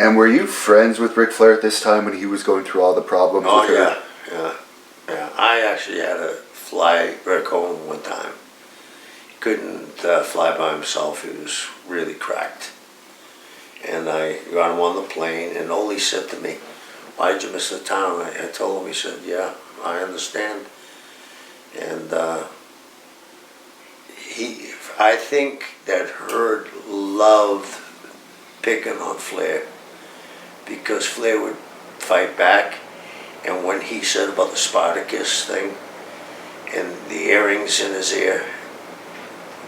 And were you friends with Ric Flair at this time when he was going through all the problems with her? Yeah. I actually had to fly Rick home one time. He couldn't fly by himself. He was really cracked. And I got him on the plane, and Ole said to me, "Why'd you miss the town?" I told him. He said, "Yeah, I understand." And I think that Hurd loved picking on Flair, because Flair would fight back. And when he said about the Spartacus thing and the earrings in his ear,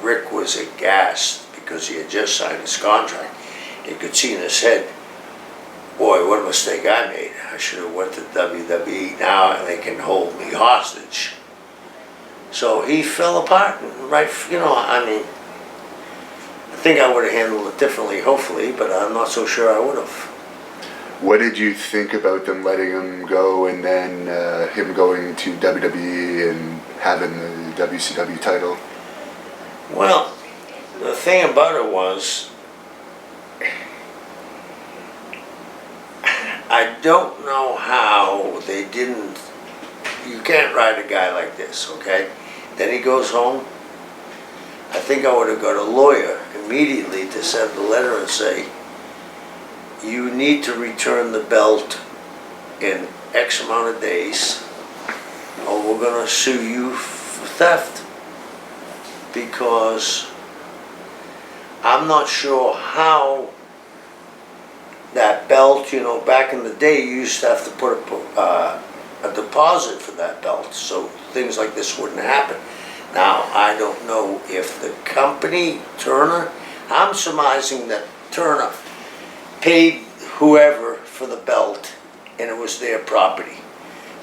Rick was aghast because he had just signed his contract. You could see in his head, boy, what a mistake I made. I should have went to WWE now and they can hold me hostage. So he fell apart, and I think I would have handled it differently, hopefully, but I'm not so sure I would have. What did you think about them letting him go and then him going to WWE and having the WCW title? Well, the thing about it was, I don't know how they didn't. You can't ride a guy like this, okay? Then he goes home. I think I would have got a lawyer immediately to send a letter and say, you need to return the belt in X amount of days, or we're going to sue you for theft. Because I'm not sure how that belt, back in the day, you used to have to put a deposit for that belt, so things like this wouldn't happen. Now, I don't know if the company, Turner, I'm surmising that Turner paid whoever for the belt, and it was their property,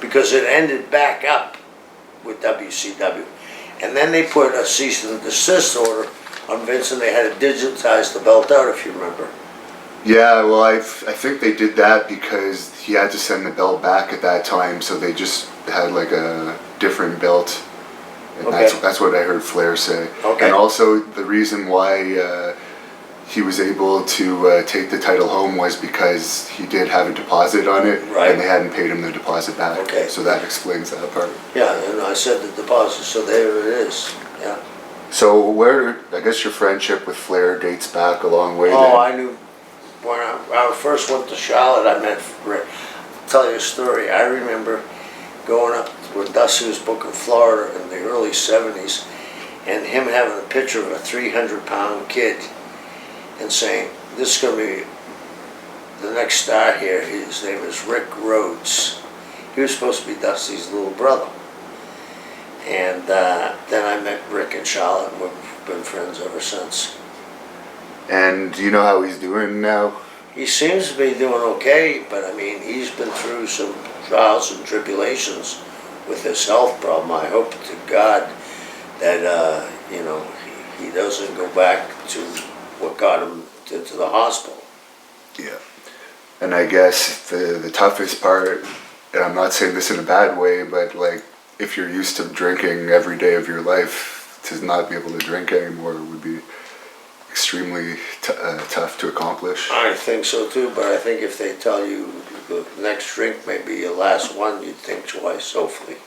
because it ended back up with WCW. And then they put a cease and desist order on Vince, and they had to digitize the belt out, if you remember. Yeah, well, I think they did that because he had to send the belt back at that time, so they just had like a different belt. And okay. That's what I heard Flair say. Okay. And also the reason why he was able to take the title home was because he did have a deposit on it, right, and they hadn't paid him the deposit back. Okay. So that explains that part. Yeah, and I said the deposit, so there it is. Yeah. So I guess your friendship with Flair dates back a long way. Oh, I knew when I first went to Charlotte. I met Rick. I'll tell you a story. I remember going up with Dusty was booking Florida in the early '70s, and him having a picture of a 300-pound kid, and saying, "This is going to be the next star here." His name is Rick Rhodes. He was supposed to be Dusty's little brother. And then I met Rick in Charlotte, and we've been friends ever since. And do you know how he's doing now? He seems to be doing okay, but I mean, he's been through some trials and tribulations with his health problem. I hope to God that, he doesn't go back to what got him into the hospital. Yeah. And I guess the toughest part, and I'm not saying this in a bad way, but like, if you're used to drinking every day of your life, to not be able to drink anymore would be extremely tough to accomplish. I think so too, but I think if they tell you the next drink may be your last one, you'd think twice, hopefully.